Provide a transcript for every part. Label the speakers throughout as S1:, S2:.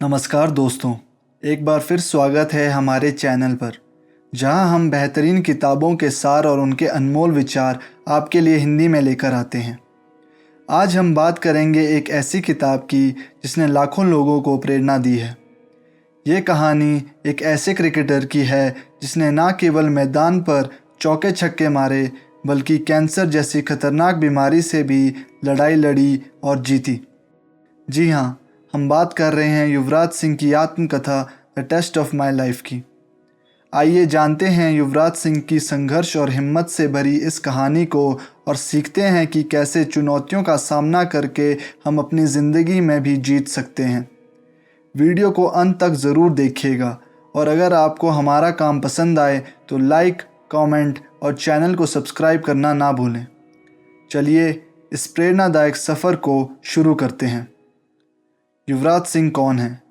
S1: नमस्कार दोस्तों, एक बार फिर स्वागत है हमारे चैनल पर, जहां हम बेहतरीन किताबों के सार और उनके अनमोल विचार आपके लिए हिंदी में लेकर आते हैं। आज हम बात करेंगे एक ऐसी किताब की जिसने लाखों लोगों को प्रेरणा दी है। ये कहानी एक ऐसे क्रिकेटर की है जिसने न केवल मैदान पर चौके छक्के मारे, बल्कि कैंसर जैसी खतरनाक बीमारी से भी लड़ाई लड़ी और जीती। जी हाँ, हम बात कर रहे हैं युवराज सिंह की आत्मकथा the test of my life की। आइए जानते हैं युवराज सिंह की संघर्ष और हिम्मत से भरी इस कहानी को और सीखते हैं कि कैसे चुनौतियों का सामना करके हम अपनी ज़िंदगी में भी जीत सकते हैं। वीडियो को अंत तक ज़रूर देखिएगा और अगर आपको हमारा काम पसंद आए तो लाइक, कमेंट और चैनल को सब्सक्राइब करना ना भूलें। चलिए इस प्रेरणादायक सफ़र को शुरू करते हैं। युवराज सिंह कौन है?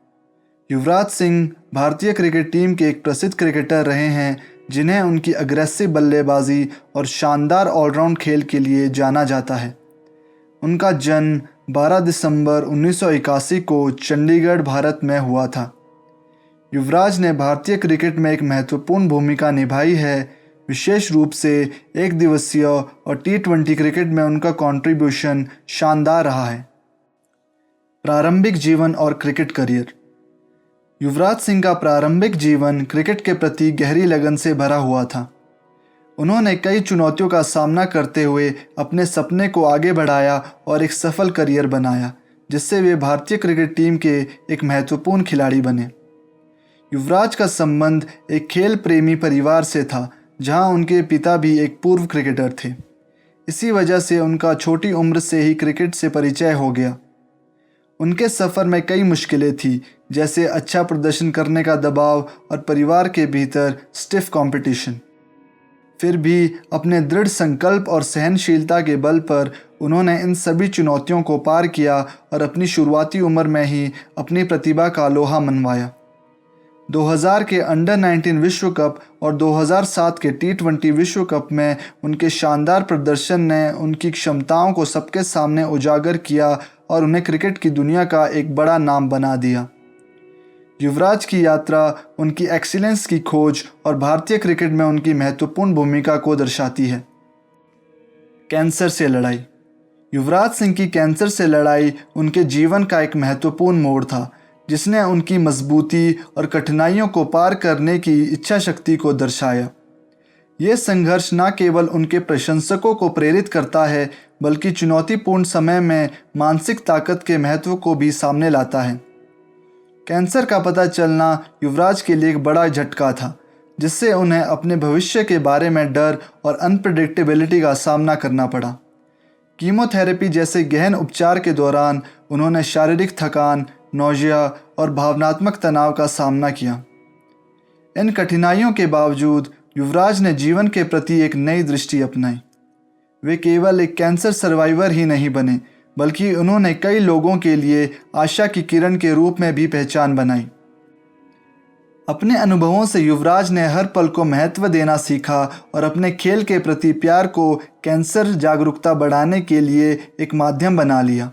S1: युवराज सिंह भारतीय क्रिकेट टीम के एक प्रसिद्ध क्रिकेटर रहे हैं जिन्हें उनकी अग्रेसिव बल्लेबाजी और शानदार ऑलराउंड खेल के लिए जाना जाता है। उनका जन्म 12 दिसंबर 1981 को चंडीगढ़, भारत में हुआ था। युवराज ने भारतीय क्रिकेट में एक महत्वपूर्ण भूमिका निभाई है। विशेष रूप से एक दिवसीय और T20 क्रिकेट में उनका कंट्रीब्यूशन शानदार रहा है। प्रारंभिक जीवन और क्रिकेट करियर। युवराज सिंह का प्रारंभिक जीवन क्रिकेट के प्रति गहरी लगन से भरा हुआ था। उन्होंने कई चुनौतियों का सामना करते हुए अपने सपने को आगे बढ़ाया और एक सफल करियर बनाया, जिससे वे भारतीय क्रिकेट टीम के एक महत्वपूर्ण खिलाड़ी बने। युवराज का संबंध एक खेल प्रेमी परिवार से था, जहां उनके पिता भी एक पूर्व क्रिकेटर थे। इसी वजह से उनका छोटी उम्र से ही क्रिकेट से परिचय हो गया। उनके सफ़र में कई मुश्किलें थीं, जैसे अच्छा प्रदर्शन करने का दबाव और परिवार के भीतर स्टिफ कंपटीशन। फिर भी अपने दृढ़ संकल्प और सहनशीलता के बल पर उन्होंने इन सभी चुनौतियों को पार किया और अपनी शुरुआती उम्र में ही अपनी प्रतिभा का लोहा मनवाया। 2000 के अंडर 19 विश्व कप और 2007 के T20 विश्व कप में उनके शानदार प्रदर्शन ने उनकी क्षमताओं को सबके सामने उजागर किया और उन्हें क्रिकेट की दुनिया का एक बड़ा नाम बना दिया। युवराज की यात्रा उनकी एक्सीलेंस की खोज और भारतीय क्रिकेट में उनकी महत्वपूर्ण भूमिका को दर्शाती है। कैंसर से लड़ाई। युवराज सिंह की कैंसर से लड़ाई उनके जीवन का एक महत्वपूर्ण मोड़ था, जिसने उनकी मजबूती और कठिनाइयों को पार करने की इच्छा शक्ति को दर्शाया। ये संघर्ष न केवल उनके प्रशंसकों को प्रेरित करता है, बल्कि चुनौतीपूर्ण समय में मानसिक ताकत के महत्व को भी सामने लाता है। कैंसर का पता चलना युवराज के लिए एक बड़ा झटका था, जिससे उन्हें अपने भविष्य के बारे में डर और अनप्रेडिक्टेबिलिटी का सामना करना पड़ा। कीमोथेरेपी जैसे गहन उपचार के दौरान उन्होंने शारीरिक थकान, नौजिया और भावनात्मक तनाव का सामना किया। इन कठिनाइयों के बावजूद युवराज ने जीवन के प्रति एक नई दृष्टि अपनाई। वे केवल एक कैंसर सर्वाइवर ही नहीं बने, बल्कि उन्होंने कई लोगों के लिए आशा की किरण के रूप में भी पहचान बनाई। अपने अनुभवों से युवराज ने हर पल को महत्व देना सीखा और अपने खेल के प्रति प्यार को कैंसर जागरूकता बढ़ाने के लिए एक माध्यम बना लिया।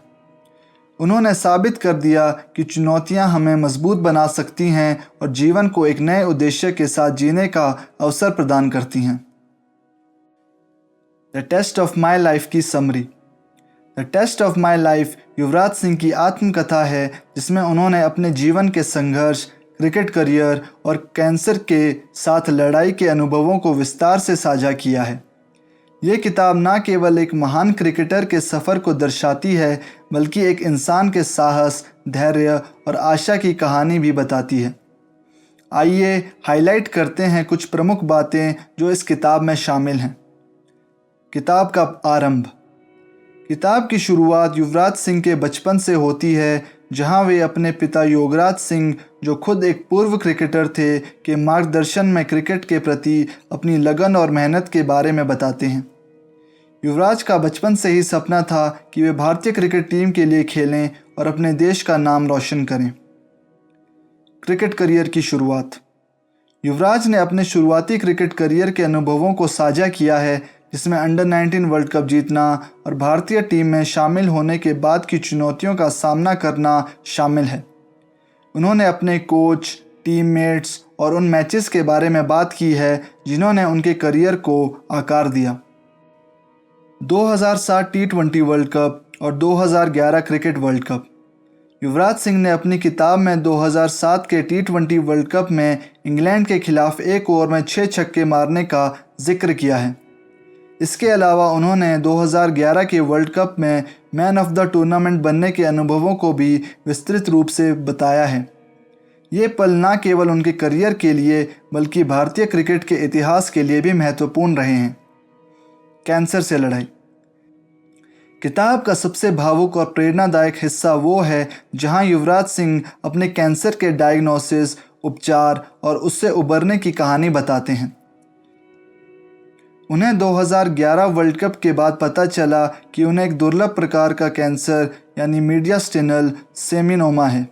S1: उन्होंने साबित कर दिया कि चुनौतियां हमें मजबूत बना सकती हैं और जीवन को एक नए उद्देश्य के साथ जीने का अवसर प्रदान करती हैं। The test of my life की summary. The test of my life Yuvraj Singh की आत्मकथा है, जिसमें उन्होंने अपने जीवन के संघर्ष, क्रिकेट करियर और कैंसर के साथ लड़ाई के अनुभवों को विस्तार से साझा किया है। ये किताब न केवल एक महान क्रिकेटर के सफ़र को दर्शाती है, बल्कि एक इंसान के साहस, धैर्य और आशा की कहानी भी बताती है। आइए हाईलाइट करते हैं कुछ प्रमुख बातें जो इस किताब में शामिल हैं। किताब का आरंभ। किताब की शुरुआत युवराज सिंह के बचपन से होती है, जहां वे अपने पिता योगराज सिंह, जो खुद एक पूर्व क्रिकेटर थे, के मार्गदर्शन में क्रिकेट के प्रति अपनी लगन और मेहनत के बारे में बताते हैं। युवराज का बचपन से ही सपना था कि वे भारतीय क्रिकेट टीम के लिए खेलें और अपने देश का नाम रोशन करें। क्रिकेट करियर की शुरुआत। युवराज ने अपने शुरुआती क्रिकेट करियर के अनुभवों को साझा किया है, जिसमें अंडर 19 वर्ल्ड कप जीतना और भारतीय टीम में शामिल होने के बाद की चुनौतियों का सामना करना शामिल है। उन्होंने अपने कोच, टीममेट्स और उन मैचेस के बारे में बात की है जिन्होंने उनके करियर को आकार दिया। 2007 टी20 वर्ल्ड कप और 2011 cricket world cup. Yuvraj Singh ने अपनी किताब में 2007 के टी20 वर्ल्ड कप में इंग्लैंड के खिलाफ एक ओवर में 6 छक्के मारने का जिक्र किया है। इसके अलावा उन्होंने 2011 के वर्ल्ड कप में मैन ऑफ द टूर्नामेंट बनने के अनुभवों को भी विस्तृत रूप से बताया है। ये पल न केवल उनके करियर के लिए बल्कि भारतीय क्रिकेट के इतिहास के लिए भी महत्वपूर्ण रहे हैं। कैंसर से लड़ाई। किताब का सबसे भावुक और प्रेरणादायक हिस्सा वो है जहां युवराज सिंह अपने कैंसर के डायग्नोसिस, उपचार और उससे उबरने की कहानी बताते हैं। उन्हें 2011 वर्ल्ड कप के बाद पता चला कि उन्हें एक दुर्लभ प्रकार का कैंसर यानी मीडियास्टिनल सेमिनोमा है।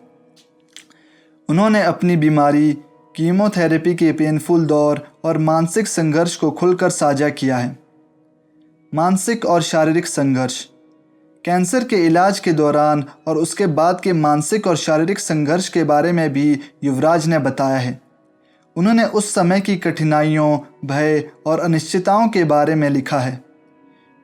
S1: उन्होंने अपनी बीमारी, कीमोथेरेपी के पेनफुल दौर और मानसिक संघर्ष को खुलकर साझा किया है। मानसिक और शारीरिक संघर्ष। कैंसर के इलाज के दौरान और उसके बाद के मानसिक और शारीरिक संघर्ष के बारे में भी युवराज ने बताया है। उन्होंने उस समय की कठिनाइयों, भय और अनिश्चितताओं के बारे में लिखा है।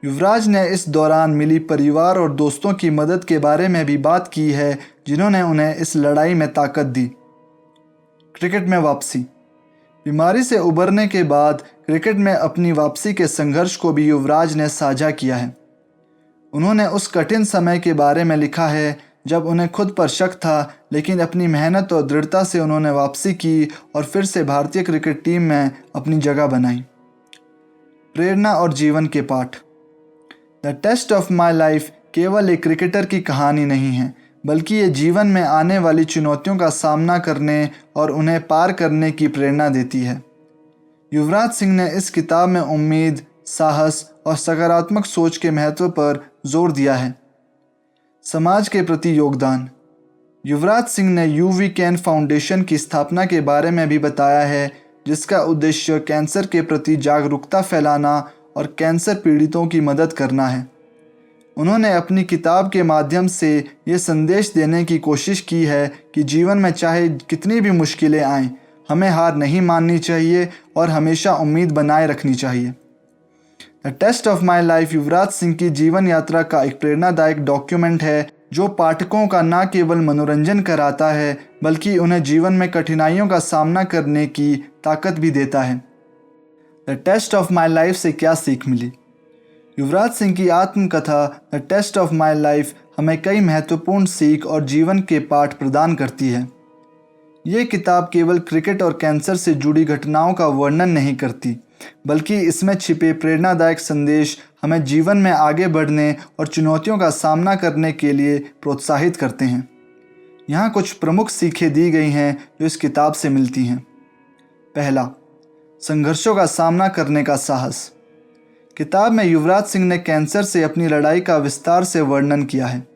S1: युवराज ने इस दौरान मिली परिवार और दोस्तों की मदद के बारे में भी बात की है जिन्होंने उन्हें इस लड़ाई में ताकत दी। क्रिकेट में वापसी। बीमारी से उबरने के बाद क्रिकेट में अपनी वापसी के संघर्ष को भी युवराज ने साझा किया है। उन्होंने उस कठिन समय के बारे में लिखा है जब उन्हें खुद पर शक था, लेकिन अपनी मेहनत और दृढ़ता से उन्होंने वापसी की और फिर से भारतीय क्रिकेट टीम में अपनी जगह बनाई। प्रेरणा और जीवन के पाठ। The test of my life केवल एक क्रिकेटर की कहानी नहीं है, बल्कि ये जीवन में आने वाली चुनौतियों का सामना करने और उन्हें पार करने की प्रेरणा देती है। युवराज सिंह ने इस किताब में उम्मीद, साहस और सकारात्मक सोच के महत्व पर जोर दिया है। समाज के प्रति योगदान। युवराज सिंह ने वी कैन फाउंडेशन की स्थापना के बारे में भी बताया है, जिसका उद्देश्य कैंसर के प्रति जागरूकता फैलाना और कैंसर पीड़ितों की मदद करना है। उन्होंने अपनी किताब के माध्यम से ये संदेश देने की कोशिश की है कि जीवन में चाहे कितनी भी मुश्किलें आएं, हमें हार नहीं माननी चाहिए और हमेशा उम्मीद बनाए रखनी चाहिए। The test of my life Yuvraj Singh की जीवन यात्रा का एक प्रेरणादायक डॉक्यूमेंट है जो पाठकों का न केवल मनोरंजन कराता है बल्कि उन्हें जीवन में कठिनाइयों का सामना करने की ताकत भी देता है। The test of my life से क्या सीख मिली? युवराज सिंह की आत्मकथा the test of my life हमें कई महत्वपूर्ण सीख और जीवन के पाठ प्रदान करती है। ये किताब केवल क्रिकेट और कैंसर से जुड़ी घटनाओं का वर्णन नहीं करती, बल्कि इसमें छिपे प्रेरणादायक संदेश हमें जीवन में आगे बढ़ने और चुनौतियों का सामना करने के लिए प्रोत्साहित करते हैं। यहाँ कुछ प्रमुख सीखें दी गई हैं जो इस किताब से मिलती हैं। पहला, संघर्षों का सामना करने का साहस। किताब में युवराज सिंह ने कैंसर से अपनी लड़ाई का विस्तार से वर्णन किया है।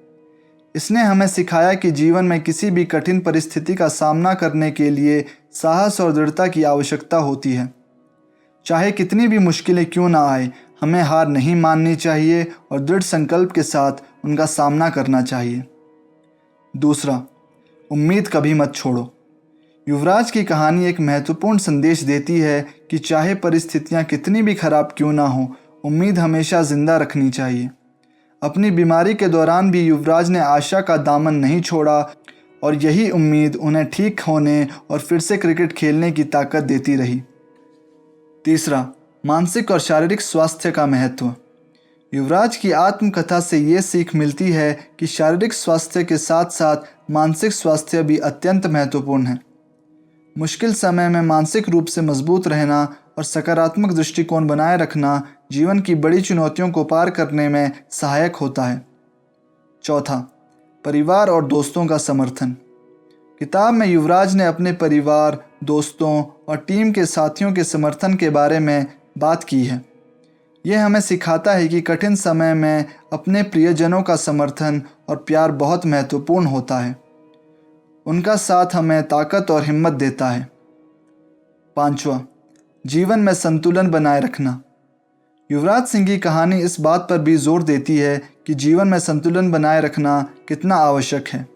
S1: इसने हमें सिखाया कि जीवन में किसी भी कठिन परिस्थिति का सामना करने के लिए साहस और दृढ़ता की आवश्यकता होती है। चाहे कितनी भी मुश्किलें क्यों ना आए, हमें हार नहीं माननी चाहिए और दृढ़ संकल्प के साथ उनका सामना करना चाहिए। दूसरा, उम्मीद कभी मत छोड़ो। युवराज की कहानी एक महत्वपूर्ण संदेश देती है कि चाहे परिस्थितियां कितनी भी खराब क्यों ना हो, उम्मीद हमेशा जिंदा रखनी चाहिए। अपनी बीमारी के दौरान भी युवराज ने आशा का दामन नहीं छोड़ा और यही उम्मीद उन्हें ठीक होने और फिर से क्रिकेट खेलने की ताकत देती रही। तीसरा, मानसिक और शारीरिक स्वास्थ्य का महत्व। युवराज की आत्मकथा से ये सीख मिलती है कि शारीरिक स्वास्थ्य के साथ साथ मानसिक स्वास्थ्य भी अत्यंत महत्वपूर्ण है। मुश्किल समय में मानसिक रूप से मजबूत रहना और सकारात्मक दृष्टिकोण बनाए रखना जीवन की बड़ी चुनौतियों को पार करने में सहायक होता है। चौथा, परिवार और दोस्तों का समर्थन। किताब में युवराज ने अपने परिवार, दोस्तों और टीम के साथियों के समर्थन के बारे में बात की है। यह हमें सिखाता है कि कठिन समय में अपने प्रियजनों का समर्थन और प्यार बहुत महत्वपूर्ण होता है। उनका साथ हमें ताकत और हिम्मत देता है। पांचवा, जीवन में संतुलन बनाए रखना। युवराज सिंह की कहानी इस बात पर भी जोर देती है कि जीवन में संतुलन बनाए रखना कितना आवश्यक है।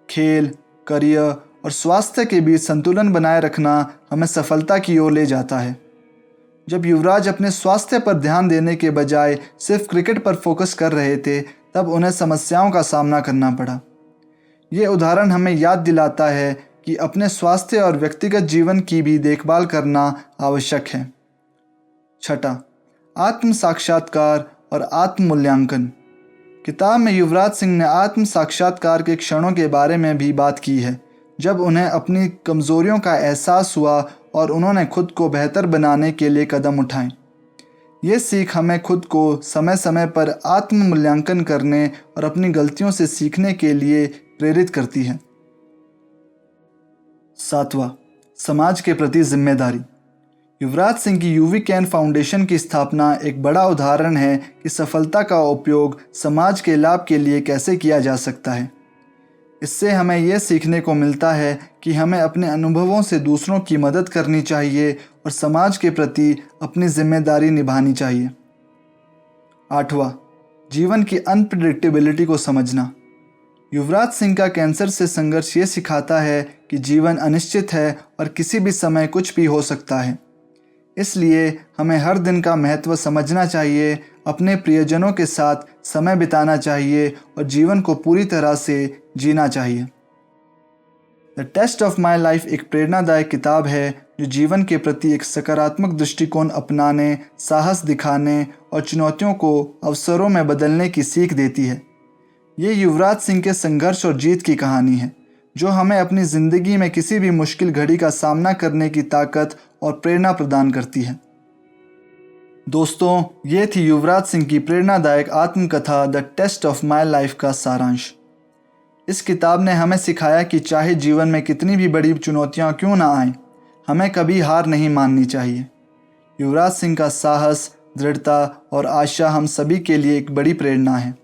S1: खेल, करियर और स्वास्थ्य के बीच संतुलन बनाए रखना हमें सफलता की ओर ले जाता है। जब युवराज अपने स्वास्थ्य पर ध्यान देने के बजाय सिर्फ क्रिकेट पर फोकस कर रहे थे, तब उन्हें समस्याओं का सामना करना पड़ा। ये उदाहरण हमें याद दिलाता है कि अपने स्वास्थ्य और व्यक्तिगत जीवन की भी देखभाल करना आवश्यक है। छठा, आत्म साक्षात्कार और आत्म मूल्यांकन। किताब में युवराज सिंह ने आत्म साक्षात्कार के क्षणों के बारे में भी बात की है, जब उन्हें अपनी कमज़ोरियों का एहसास हुआ और उन्होंने खुद को बेहतर बनाने के लिए कदम उठाए। ये सीख हमें खुद को समय समय पर आत्म मूल्यांकन करने और अपनी गलतियों से सीखने के लिए प्रेरित करती है। सातवां, समाज के प्रति जिम्मेदारी। युवराज सिंह की यूवी कैन फाउंडेशन की स्थापना एक बड़ा उदाहरण है कि सफलता का उपयोग समाज के लाभ के लिए कैसे किया जा सकता है। इससे हमें यह सीखने को मिलता है कि हमें अपने अनुभवों से दूसरों की मदद करनी चाहिए और समाज के प्रति अपनी जिम्मेदारी निभानी चाहिए। आठवां, जीवन की अनप्रेडिक्टेबिलिटी को समझना। युवराज सिंह का कैंसर से संघर्ष ये सिखाता है कि जीवन अनिश्चित है और किसी भी समय कुछ भी हो सकता है। इसलिए हमें हर दिन का महत्व समझना चाहिए, अपने प्रियजनों के साथ समय बिताना चाहिए और जीवन को पूरी तरह से जीना चाहिए। The test of my life एक प्रेरणादायक किताब है जो जीवन के प्रति एक सकारात्मक दृष्टिकोण अपनाने, साहस दिखाने और चुनौतियों को अवसरों में बदलने की सीख देती है। ये युवराज सिंह के संघर्ष और जीत की कहानी है, जो हमें अपनी ज़िंदगी में किसी भी मुश्किल घड़ी का सामना करने की ताकत और प्रेरणा प्रदान करती है। दोस्तों, ये थी युवराज सिंह की प्रेरणादायक आत्मकथा the test of my life का सारांश। इस किताब ने हमें सिखाया कि चाहे जीवन में कितनी भी बड़ी चुनौतियां क्यों ना आएं, हमें कभी हार नहीं माननी चाहिए। युवराज सिंह का साहस, दृढ़ता और आशा हम सभी के लिए एक बड़ी प्रेरणा है।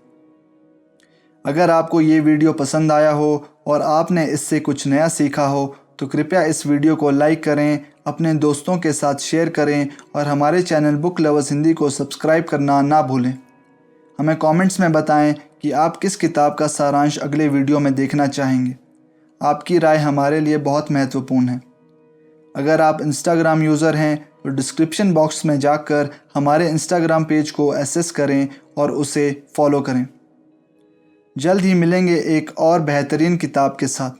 S1: अगर आपको ये वीडियो पसंद आया हो और आपने इससे कुछ नया सीखा हो तो कृपया इस वीडियो को लाइक करें, अपने दोस्तों के साथ शेयर करें और हमारे चैनल बुक लवर्स हिंदी को सब्सक्राइब करना ना भूलें। हमें कमेंट्स में बताएं कि आप किस किताब का सारांश अगले वीडियो में देखना चाहेंगे। आपकी राय हमारे लिए बहुत महत्वपूर्ण है। अगर आप इंस्टाग्राम यूज़र हैं तो डिस्क्रिप्शन बॉक्स में जाकर हमारे इंस्टाग्राम पेज को एक्सेस करें और उसे फॉलो करें। जल्द ही मिलेंगे एक और बेहतरीन किताब के साथ।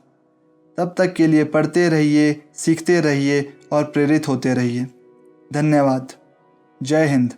S1: तब तक के लिए पढ़ते रहिए, सीखते रहिए और प्रेरित होते रहिए। धन्यवाद। जय हिंद।